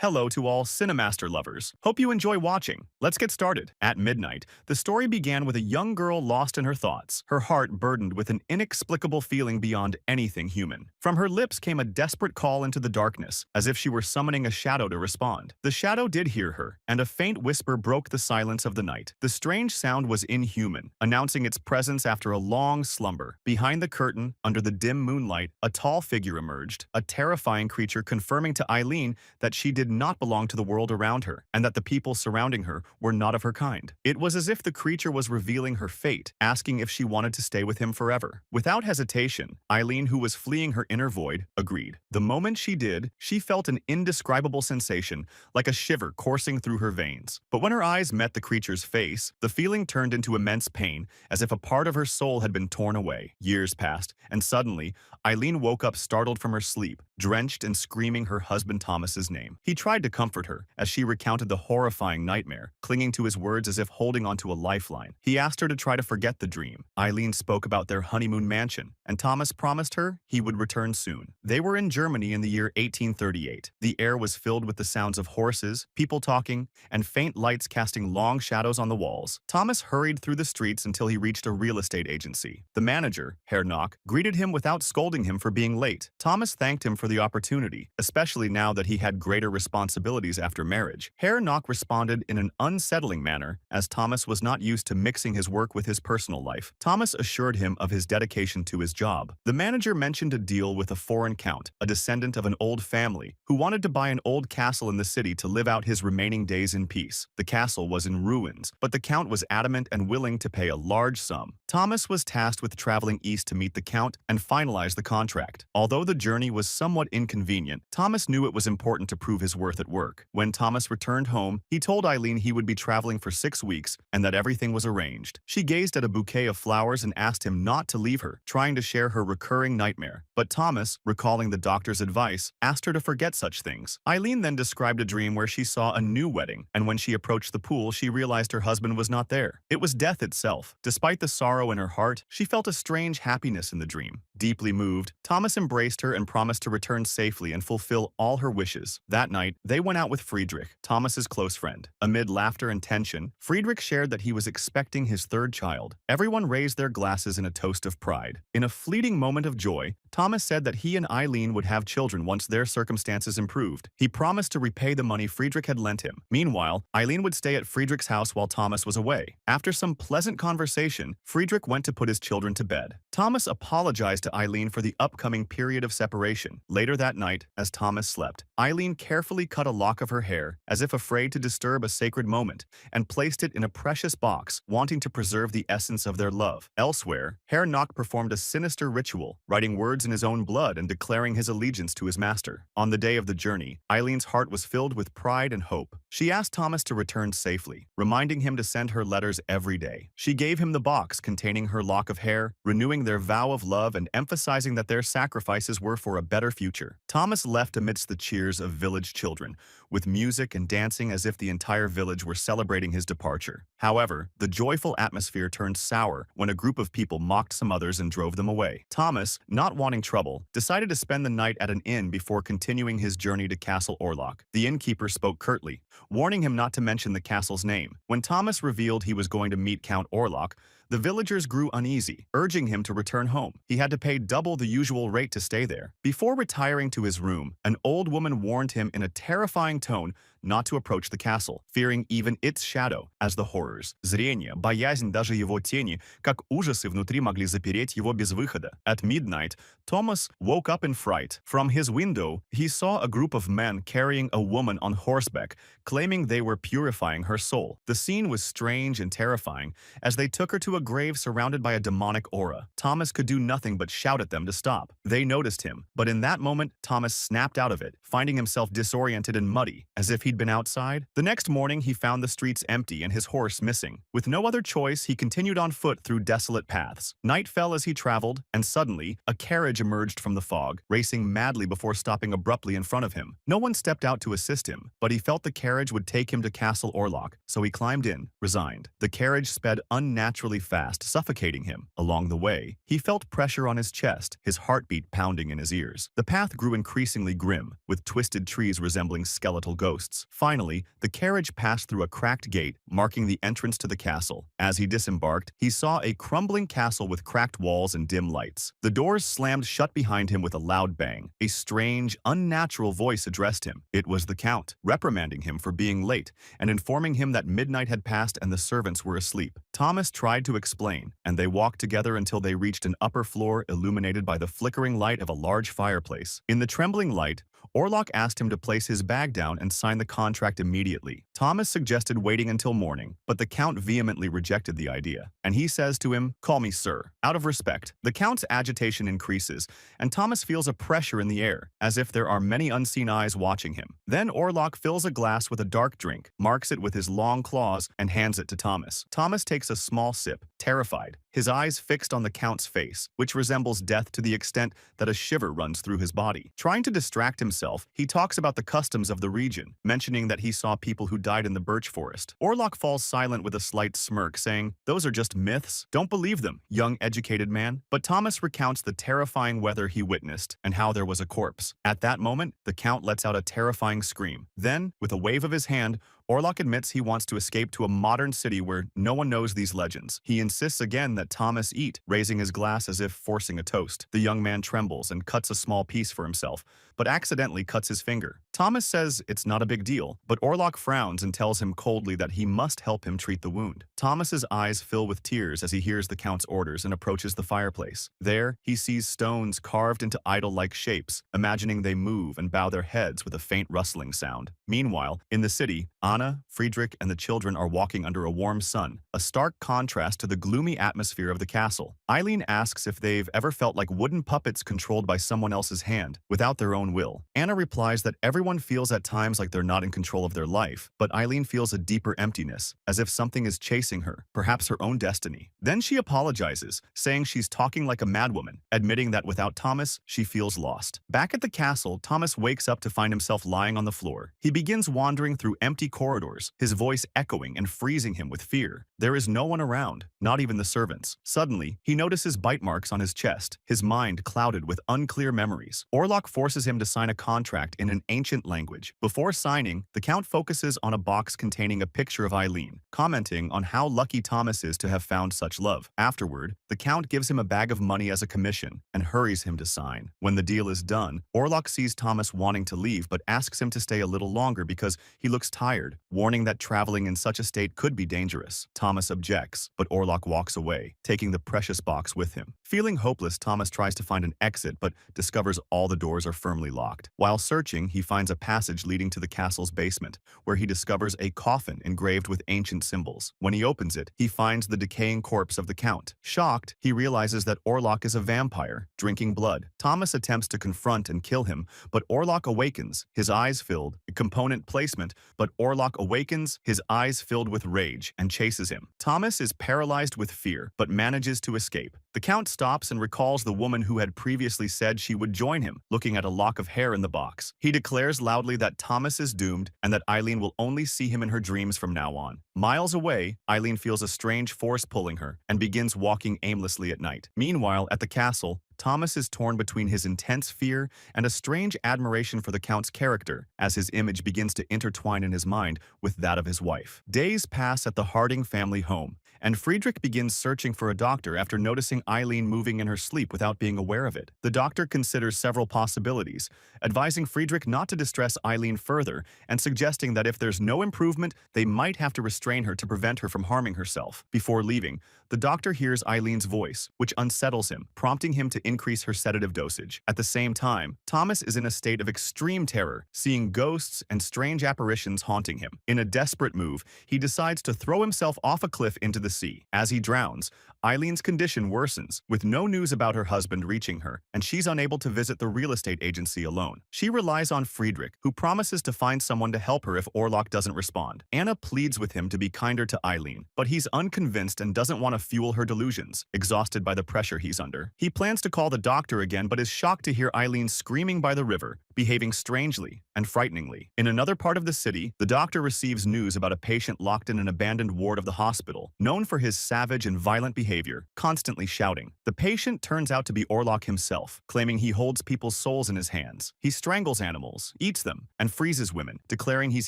Hello to all Cinemaster lovers. Hope you enjoy watching. Let's get started. At midnight, the story began with a young girl lost in her thoughts, her heart burdened with an inexplicable feeling beyond anything human. From her lips came a desperate call into the darkness, as if she were summoning a shadow to respond. The shadow did hear her, and a faint whisper broke the silence of the night. The strange sound was inhuman, announcing its presence after a long slumber. Behind the curtain, under the dim moonlight, a tall figure emerged, a terrifying creature confirming to Eileen that she did not belong to the world around her, and that the people surrounding her were not of her kind. It was as if the creature was revealing her fate, asking if she wanted to stay with him forever. Without hesitation, Eileen, who was fleeing her inner void, agreed. The moment she did, she felt an indescribable sensation, like a shiver coursing through her veins. But when her eyes met the creature's face, the feeling turned into immense pain, as if a part of her soul had been torn away. Years passed, and suddenly, Eileen woke up startled from her sleep, drenched and screaming her husband Thomas's name. He tried to comfort her as she recounted the horrifying nightmare, clinging to his words as if holding onto a lifeline. He asked her to try to forget the dream. Eileen spoke about their honeymoon mansion, and Thomas promised her he would return soon. They were in Germany in the year 1838. The air was filled with the sounds of horses, people talking, and faint lights casting long shadows on the walls. Thomas hurried through the streets until he reached a real estate agency. The manager, Herr Nock, greeted him without scolding him for being late. Thomas thanked him for the opportunity, especially now that he had greater responsibilities after marriage. Herr Nock responded in an unsettling manner, as Thomas was not used to mixing his work with his personal life. Thomas assured him of his dedication to his job. The manager mentioned a deal with a foreign count, a descendant of an old family, who wanted to buy an old castle in the city to live out his remaining days in peace. The castle was in ruins, but the count was adamant and willing to pay a large sum. Thomas was tasked with traveling east to meet the count and finalize the contract. Although the journey was somewhat inconvenient, Thomas knew it was important to prove his worth at work. When Thomas returned home, he told Eileen he would be traveling for 6 weeks and that everything was arranged. She gazed at a bouquet of flowers and asked him not to leave her, trying to share her recurring nightmare. But Thomas, recalling the doctor's advice, asked her to forget such things. Eileen then described a dream where she saw a new wedding, and when she approached the pool, she realized her husband was not there. It was death itself. Despite the sorrow in her heart, she felt a strange happiness in the dream. Deeply moved, Thomas embraced her and promised to return safely and fulfill all her wishes. That night, they went out with Friedrich, Thomas's close friend. Amid laughter and tension, Friedrich shared that he was expecting his third child. Everyone raised their glasses in a toast of pride. In a fleeting moment of joy, Thomas said that he and Eileen would have children once their circumstances improved. He promised to repay the money Friedrich had lent him. Meanwhile, Eileen would stay at Friedrich's house while Thomas was away. After some pleasant conversation, Friedrich went to put his children to bed. Thomas apologized to Eileen for the upcoming period of separation. Later that night, as Thomas slept, Eileen carefully cut a lock of her hair, as if afraid to disturb a sacred moment, and placed it in a precious box, wanting to preserve the essence of their love. Elsewhere, Herr Nock performed a sinister ritual, writing words in his own blood and declaring his allegiance to his master. On the day of the journey, Eileen's heart was filled with pride and hope. She asked Thomas to return safely, reminding him to send her letters every day. She gave him the box containing her lock of hair, renewing their vow of love and emphasizing that their sacrifices were for a better future. Thomas left amidst the cheers of village children, with music and dancing as if the entire village were celebrating his departure. However, the joyful atmosphere turned sour when a group of people mocked some others and drove them away. Thomas, not wanting trouble, decided to spend the night at an inn before continuing his journey to Castle Orlok. The innkeeper spoke curtly, warning him not to mention the castle's name. When Thomas revealed he was going to meet Count Orlok, the villagers grew uneasy, urging him to return home. He had to pay double the usual rate to stay there. Before retiring to his room, an old woman warned him in a terrifying tone not to approach the castle, fearing even its shadow, as the horrors. Зрение, боязнь даже его тени, как ужасы внутри могли запереть его без выхода. At midnight, Thomas woke up in fright. From his window, he saw a group of men carrying a woman on horseback, claiming they were purifying her soul. The scene was strange and terrifying, as they took her to a grave surrounded by a demonic aura. Thomas could do nothing but shout at them to stop. They noticed him, but in that moment, Thomas snapped out of it, finding himself disoriented and muddy, as if he he'd been outside. The next morning, he found the streets empty and his horse missing. With no other choice, he continued on foot through desolate paths. Night fell as he traveled, and suddenly, a carriage emerged from the fog, racing madly before stopping abruptly in front of him. No one stepped out to assist him, but he felt the carriage would take him to Castle Orlok, so he climbed in, resigned. The carriage sped unnaturally fast, suffocating him. Along the way, he felt pressure on his chest, his heartbeat pounding in his ears. The path grew increasingly grim, with twisted trees resembling skeletal ghosts. Finally, the carriage passed through a cracked gate, marking the entrance to the castle. As he disembarked, he saw a crumbling castle with cracked walls and dim lights. The doors slammed shut behind him with a loud bang. A strange, unnatural voice addressed him. It was the Count, reprimanding him for being late and informing him that midnight had passed and the servants were asleep. Thomas tried to explain, and they walked together until they reached an upper floor illuminated by the flickering light of a large fireplace. In the trembling light, Orlok asked him to place his bag down and sign the contract immediately. Thomas suggested waiting until morning, but the Count vehemently rejected the idea, and he says to him, "Call me sir." Out of respect, the Count's agitation increases, and Thomas feels a pressure in the air, as if there are many unseen eyes watching him. Then Orlok fills a glass with a dark drink, marks it with his long claws, and hands it to Thomas. Thomas takes a small sip, terrified, his eyes fixed on the Count's face, which resembles death to the extent that a shiver runs through his body. Trying to distract himself, he talks about the customs of the region, mentioning that he saw people who died in the birch forest. Orlok falls silent with a slight smirk, saying, "Those are just myths. Don't believe them, young educated man." But Thomas recounts the terrifying weather he witnessed and how there was a corpse. At that moment, the Count lets out a terrifying scream. Then, with a wave of his hand, Orlok admits he wants to escape to a modern city where no one knows these legends. He insists again that Thomas eat, raising his glass as if forcing a toast. The young man trembles and cuts a small piece for himself, but accidentally cuts his finger. Thomas says it's not a big deal, but Orlok frowns and tells him coldly that he must help him treat the wound. Thomas's eyes fill with tears as he hears the Count's orders and approaches the fireplace. There, he sees stones carved into idol-like shapes, imagining they move and bow their heads with a faint rustling sound. Meanwhile, in the city, Anna, Friedrich, and the children are walking under a warm sun, a stark contrast to the gloomy atmosphere of the castle. Eileen asks if they've ever felt like wooden puppets controlled by someone else's hand, without their own will. Anna replies that everyone feels at times like they're not in control of their life, but Eileen feels a deeper emptiness, as if something is chasing her, perhaps her own destiny. Then she apologizes, saying she's talking like a madwoman, admitting that without Thomas, she feels lost. Back at the castle, Thomas wakes up to find himself lying on the floor. He begins wandering through empty corridors, his voice echoing and freezing him with fear. There is no one around, not even the servants. Suddenly, he notices bite marks on his chest, his mind clouded with unclear memories. Orlok forces him to sign a contract in an ancient language. Before signing, the Count focuses on a box containing a picture of Eileen, commenting on how lucky Thomas is to have found such love. Afterward, the Count gives him a bag of money as a commission and hurries him to sign. When the deal is done, Orlok sees Thomas wanting to leave but asks him to stay a little longer because he looks tired, warning that traveling in such a state could be dangerous. Thomas objects, but Orlok walks away, taking the precious box with him. Feeling hopeless, Thomas tries to find an exit but discovers all the doors are firmly locked. While searching, he finds a passage leading to the castle's basement, where he discovers a coffin engraved with ancient symbols. When he opens it, he finds the decaying corpse of the Count. Shocked, he realizes that Orlok is a vampire, drinking blood. Thomas attempts to confront and kill him, but Orlok awakens, his eyes filled, a component placement, but Orlok awakens, his eyes filled with rage, and chases him. Thomas is paralyzed with fear, but manages to escape. The Count stops and recalls the woman who had previously said she would join him, looking at a lock of hair in the box. He declares loudly that Thomas is doomed and that Eileen will only see him in her dreams from now on. Miles away, Eileen feels a strange force pulling her and begins walking aimlessly at night. Meanwhile, at the castle, Thomas is torn between his intense fear and a strange admiration for the Count's character as his image begins to intertwine in his mind with that of his wife. Days pass at the Harding family home, and Friedrich begins searching for a doctor after noticing Eileen moving in her sleep without being aware of it. The doctor considers several possibilities, advising Friedrich not to distress Eileen further and suggesting that if there's no improvement, they might have to restrain her to prevent her from harming herself. Before leaving, the doctor hears Eileen's voice, which unsettles him, prompting him to increase her sedative dosage. At the same time, Thomas is in a state of extreme terror, seeing ghosts and strange apparitions haunting him. In a desperate move, he decides to throw himself off a cliff into the sea. As he drowns, Eileen's condition worsens, with no news about her husband reaching her, and she's unable to visit the real estate agency alone. She relies on Friedrich, who promises to find someone to help her if Orlok doesn't respond. Anna pleads with him to be kinder to Eileen, but he's unconvinced and doesn't want to fuel her delusions, exhausted by the pressure he's under. He plans to call the doctor again but is shocked to hear Eileen screaming by the river, behaving strangely and frighteningly. In another part of the city, the doctor receives news about a patient locked in an abandoned ward of the hospital, known for his savage and violent behavior, constantly shouting. The patient turns out to be Orlok himself, claiming he holds people's souls in his hands. He strangles animals, eats them, and freezes women, declaring he's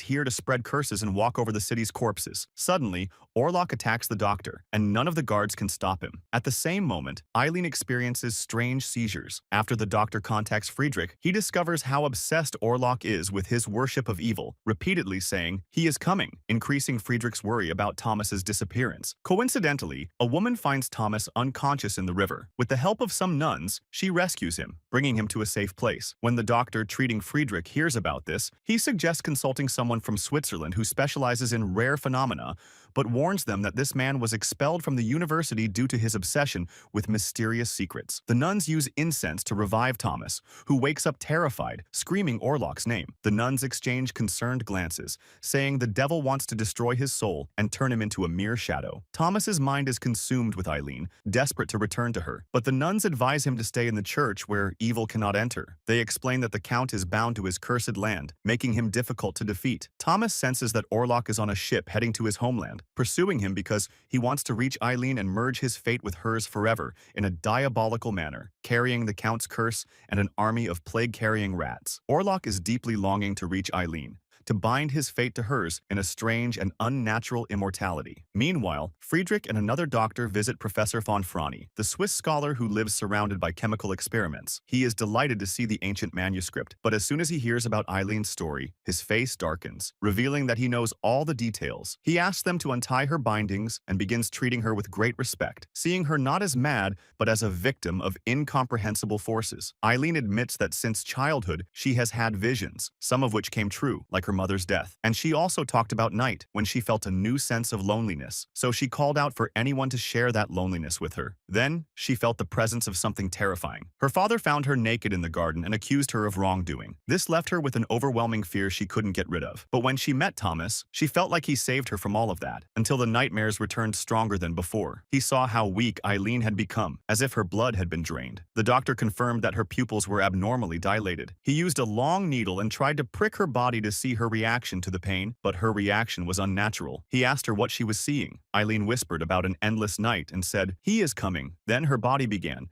here to spread curses and walk over the city's corpses. Suddenly, Orlok attacks the doctor, and none of the guards can stop him. At the same moment, Eileen experiences strange seizures. After the doctor contacts Friedrich, he discovers how obsessed Orlok is with his worship of evil, repeatedly saying, "He is coming," increasing Friedrich's worry about Thomas's disappearance. Coincidentally, a woman finds Thomas unconscious in the river. With the help of some nuns, she rescues him, bringing him to a safe place. When the doctor treating Friedrich hears about this, he suggests consulting someone from Switzerland who specializes in rare phenomena, but warns them that this man was expelled from the university due to his obsession with mysterious secrets. The nuns use incense to revive Thomas, who wakes up terrified, screaming Orlok's name. The nuns exchange concerned glances, saying the devil wants to destroy his soul and turn him into a mere shadow. Thomas's mind is consumed with Eileen, desperate to return to her, but the nuns advise him to stay in the church where evil cannot enter. They explain that the count is bound to his cursed land, making him difficult to defeat. Thomas senses that Orlok is on a ship heading to his homeland, pursuing him because he wants to reach Eileen and merge his fate with hers forever in a diabolical manner, carrying the Count's curse and an army of plague-carrying rats. Orlok is deeply longing to reach Eileen, to bind his fate to hers in a strange and unnatural immortality. Meanwhile, Friedrich and another doctor visit Professor von Frani, the Swiss scholar who lives surrounded by chemical experiments. He is delighted to see the ancient manuscript, but as soon as he hears about Eileen's story, his face darkens, revealing that he knows all the details. He asks them to untie her bindings and begins treating her with great respect, seeing her not as mad, but as a victim of incomprehensible forces. Eileen admits that since childhood, she has had visions, some of which came true, like her mother's death. And she also talked about night, when she felt a new sense of loneliness. So she called out for anyone to share that loneliness with her. Then, she felt the presence of something terrifying. Her father found her naked in the garden and accused her of wrongdoing. This left her with an overwhelming fear she couldn't get rid of. But when she met Thomas, she felt like he saved her from all of that, until the nightmares returned stronger than before. He saw how weak Eileen had become, as if her blood had been drained. The doctor confirmed that her pupils were abnormally dilated. He used a long needle and tried to prick her body to see her reaction to the pain, but her reaction was unnatural. He asked her what she was seeing. Eileen whispered about an endless night and said, "He is coming." Then her body began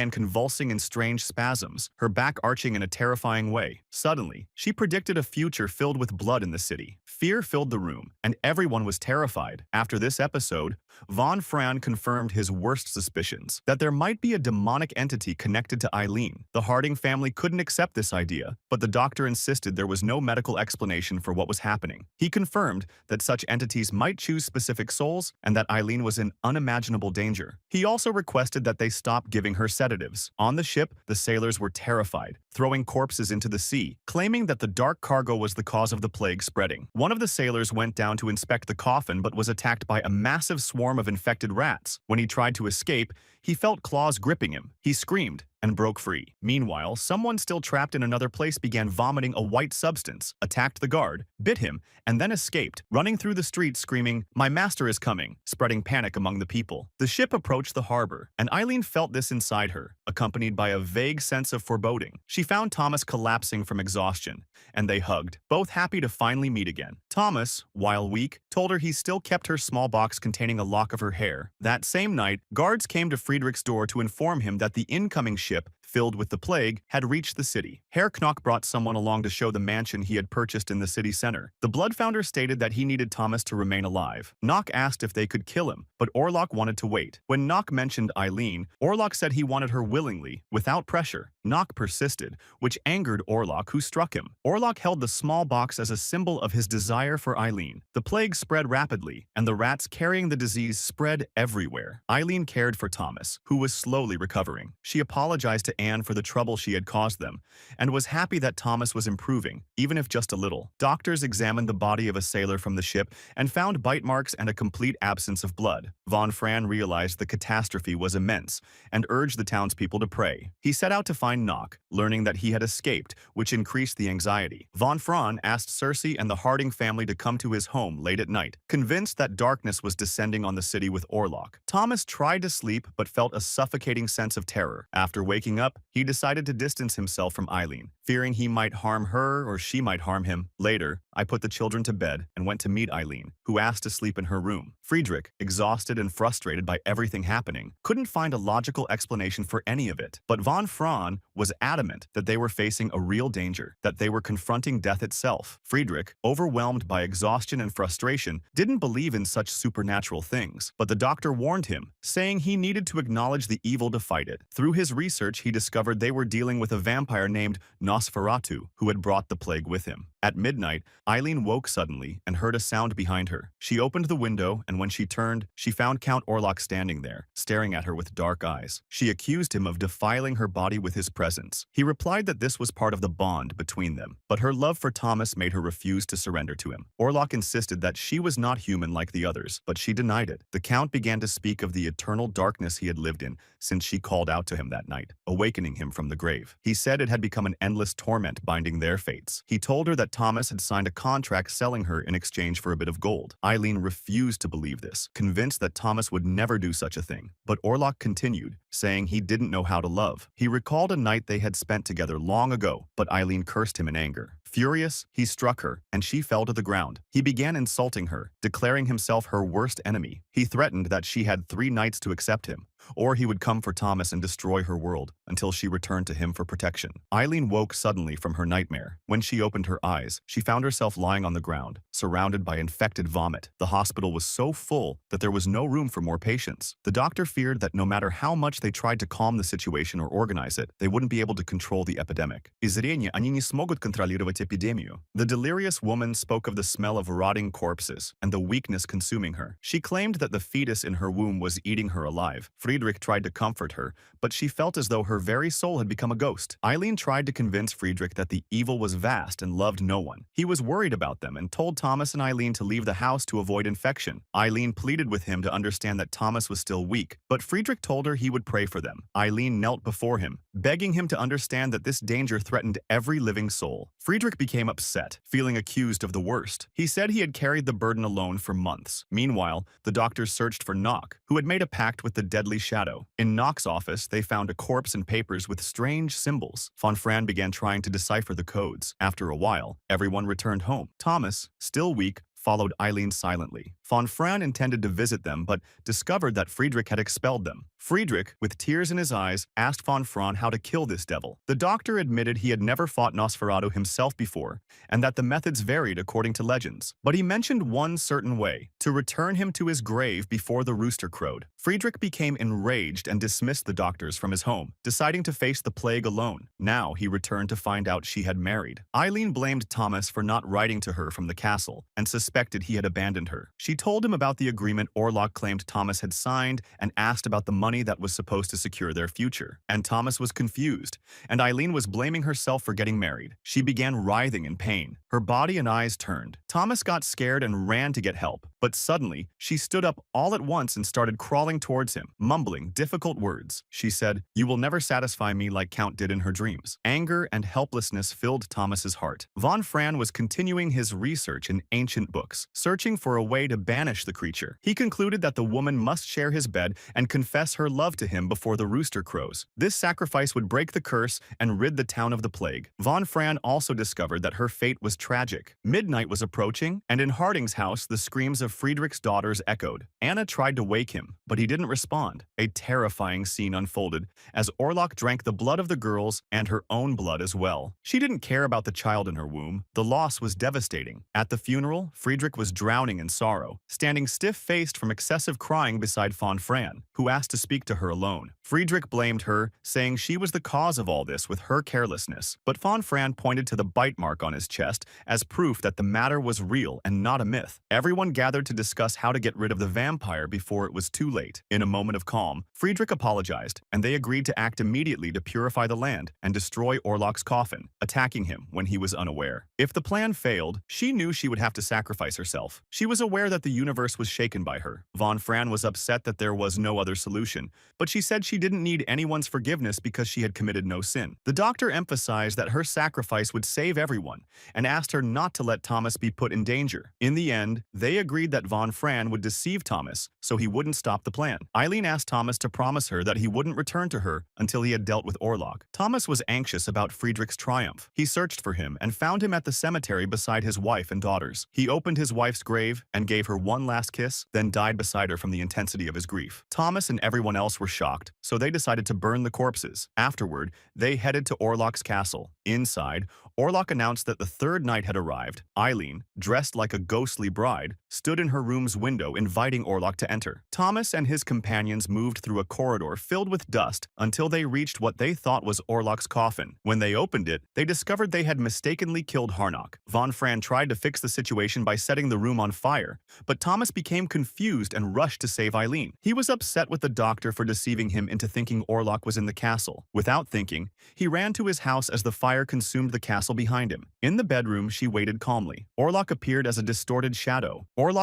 convulsing in strange spasms, her back arching in a terrifying way. Suddenly, she predicted a future filled with blood in the city. Fear filled the room, and everyone was terrified. After this episode, von Fran confirmed his worst suspicions, that there might be a demonic entity connected to Eileen. The Harding family couldn't accept this idea, but the doctor insisted there was no medical explanation for what was happening. He confirmed that such entities might choose specific souls and that Eileen was in unimaginable danger. He also requested that they stop giving her sedatives. On the ship, the sailors were terrified, throwing corpses into the sea, claiming that the dark cargo was the cause of the plague spreading. One of the sailors went down to inspect the coffin but was attacked by a massive swarm of infected rats. When he tried to escape, he felt claws gripping him. He screamed and broke free. Meanwhile, someone still trapped in another place began vomiting a white substance, attacked the guard, bit him, and then escaped, running through the streets screaming, "My master is coming," spreading panic among the people. The ship approached the harbor, and Eileen felt this inside her, accompanied by a vague sense of foreboding. She found Thomas collapsing from exhaustion, and they hugged, both happy to finally meet again. Thomas, while weak, told her he still kept her small box containing a lock of her hair. That same night, guards came to Friedrich's door to inform him that the incoming ship, filled with the plague, had reached the city. Herr Knock brought someone along to show the mansion he had purchased in the city center. The Bloodfounder stated that he needed Thomas to remain alive. Knock asked if they could kill him, but Orlok wanted to wait. When Knock mentioned Eileen, Orlok said he wanted her willingly, without pressure. Knock persisted, which angered Orlok, who struck him. Orlok held the small box as a symbol of his desire for Eileen. The plague spread rapidly, and the rats carrying the disease spread everywhere. Eileen cared for Thomas, who was slowly recovering. She apologized to Anne for the trouble she had caused them, and was happy that Thomas was improving, even if just a little. Doctors examined the body of a sailor from the ship and found bite marks and a complete absence of blood. Von Fran realized the catastrophe was immense and urged the townspeople to pray. He set out to find Knock, learning that he had escaped, which increased the anxiety. Von Fran asked Cersei and the Harding family to come to his home late at night, convinced that darkness was descending on the city with Orlok. Thomas tried to sleep but felt a suffocating sense of terror. After waking up, he decided to distance himself from Eileen, fearing he might harm her or she might harm him. Later, I put the children to bed and went to meet Eileen, who asked to sleep in her room. Friedrich, exhausted and frustrated by everything happening, couldn't find a logical explanation for any of it. But von Fran was adamant that they were facing a real danger, that they were confronting death itself. Friedrich, overwhelmed by exhaustion and frustration, didn't believe in such supernatural things, but the doctor warned him, saying he needed to acknowledge the evil to fight it. Through his research, he discovered they were dealing with a vampire named Nosferatu, who had brought the plague with him. At midnight, Eileen woke suddenly and heard a sound behind her. She opened the window, and when she turned, she found Count Orlok standing there, staring at her with dark eyes. She accused him of defiling her body with his presence. He replied that this was part of the bond between them, but her love for Thomas made her refuse to surrender to him. Orlok insisted that she was not human like the others, but she denied it. The Count began to speak of the eternal darkness he had lived in since she called out to him that night, awakening him from the grave. He said it had become an endless torment binding their fates. He told her that Thomas had signed a contract selling her in exchange for a bit of gold. Eileen refused to believe this, convinced that Thomas would never do such a thing. But Orlok continued, saying he didn't know how to love. He recalled a night they had spent together long ago, but Eileen cursed him in anger. Furious, he struck her, and she fell to the ground. He began insulting her, declaring himself her worst enemy. He threatened that she had 3 nights to accept him, or he would come for Thomas and destroy her world until she returned to him for protection. Eileen woke suddenly from her nightmare. When she opened her eyes, she found herself lying on the ground, surrounded by infected vomit. The hospital was so full that there was no room for more patients. The doctor feared that no matter how much they tried to calm the situation or organize it, they wouldn't be able to control the epidemic. Они не смогут контролировать эпидемию. The delirious woman spoke of the smell of rotting corpses and the weakness consuming her. She claimed that the fetus in her womb was eating her alive. Friedrich tried to comfort her, but she felt as though her very soul had become a ghost. Eileen tried to convince Friedrich that the evil was vast and loved no one. He was worried about them and told Thomas and Eileen to leave the house to avoid infection. Eileen pleaded with him to understand that Thomas was still weak, but Friedrich told her he would pray for them. Eileen knelt before him, begging him to understand that this danger threatened every living soul. Friedrich became upset, feeling accused of the worst. He said he had carried the burden alone for months. Meanwhile, the doctors searched for Knock, who had made a pact with the deadly shadow. In Knock's office, they found a corpse and papers with strange symbols. Von Fran began trying to decipher the codes. After a while, everyone returned home. Thomas, still weak, followed Eileen silently. Von Fran intended to visit them, but discovered that Friedrich had expelled them. Friedrich, with tears in his eyes, asked von Fran how to kill this devil. The doctor admitted he had never fought Nosferatu himself before, and that the methods varied according to legends. But he mentioned one certain way, to return him to his grave before the rooster crowed. Friedrich became enraged and dismissed the doctors from his home, deciding to face the plague alone. Now he returned to find out she had married. Eileen blamed Thomas for not writing to her from the castle, and suspected he had abandoned her. She told him about the agreement Orlok claimed Thomas had signed and asked about the money that was supposed to secure their future. And Thomas was confused, and Eileen was blaming herself for getting married. She began writhing in pain. Her body and eyes turned. Thomas got scared and ran to get help, but suddenly, she stood up all at once and started crawling towards him, mumbling difficult words. She said, "You will never satisfy me like Count did in her dreams." Anger and helplessness filled Thomas's heart. Von Fran was continuing his research in ancient books, searching for a way to banish the creature. He concluded that the woman must share his bed and confess her love to him before the rooster crows. This sacrifice would break the curse and rid the town of the plague. Von Fran also discovered that her fate was tragic. Midnight was approaching, and in Harding's house, the screams of Friedrich's daughters echoed. Anna tried to wake him, but he didn't respond. A terrifying scene unfolded as Orlok drank the blood of the girls and her own blood as well. She didn't care about the child in her womb. The loss was devastating. At the funeral, Friedrich was drowning in sorrow, standing stiff-faced from excessive crying beside von Fran, who asked to speak to her alone. Friedrich blamed her, saying she was the cause of all this with her carelessness, but von Fran pointed to the bite mark on his chest as proof that the matter was real and not a myth. Everyone gathered gathered to discuss how to get rid of the vampire before it was too late. In a moment of calm, Friedrich apologized, and they agreed to act immediately to purify the land and destroy Orlok's coffin, attacking him when he was unaware. If the plan failed, she knew she would have to sacrifice herself. She was aware that the universe was shaken by her. Von Fran was upset that there was no other solution, but she said she didn't need anyone's forgiveness because she had committed no sin. The doctor emphasized that her sacrifice would save everyone and asked her not to let Thomas be put in danger. In the end, they agreed that Von Fran would deceive Thomas so he wouldn't stop the plan. Eileen asked Thomas to promise her that he wouldn't return to her until he had dealt with Orlok. Thomas was anxious about Friedrich's triumph. He searched for him and found him at the cemetery beside his wife and daughters. He opened his wife's grave and gave her one last kiss, then died beside her from the intensity of his grief. Thomas and everyone else were shocked, so they decided to burn the corpses. Afterward, they headed to Orlok's castle. Inside, Orlok announced that the third night had arrived. Eileen, dressed like a ghostly bride, stood in her room's window inviting Orlok to enter. Thomas and his companions moved through a corridor filled with dust until they reached what they thought was Orlok's coffin. When they opened it, they discovered they had mistakenly killed Harnack. Von Fran tried to fix the situation by setting the room on fire, but Thomas became confused and rushed to save Eileen. He was upset with the doctor for deceiving him into thinking Orlok was in the castle. Without thinking, he ran to his house as the fire consumed the castle behind him. In the bedroom, she waited calmly. Orlok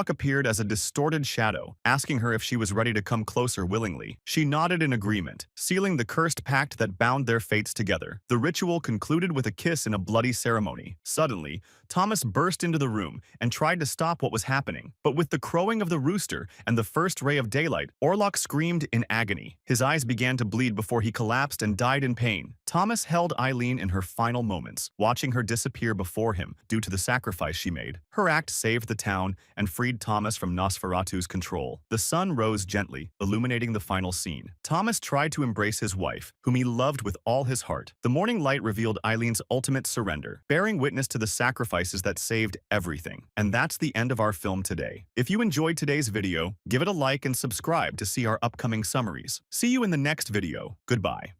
appeared as a distorted shadow. Asking her if she was ready to come closer willingly. She nodded in agreement, sealing the cursed pact that bound their fates together. The ritual concluded with a kiss in a bloody ceremony. Suddenly, Thomas burst into the room and tried to stop what was happening. But with the crowing of the rooster and the first ray of daylight, Orlok screamed in agony. His eyes began to bleed before he collapsed and died in pain. Thomas held Eileen in her final moments, watching her disappear before him due to the sacrifice she made. Her act saved the town and freed Thomas from Nosferatu's control. The sun rose gently, illuminating the final scene. Thomas tried to embrace his wife, whom he loved with all his heart. The morning light revealed Eileen's ultimate surrender, bearing witness to the sacrifices that saved everything. And that's the end of our film today. If you enjoyed today's video, give it a like and subscribe to see our upcoming summaries. See you in the next video. Goodbye.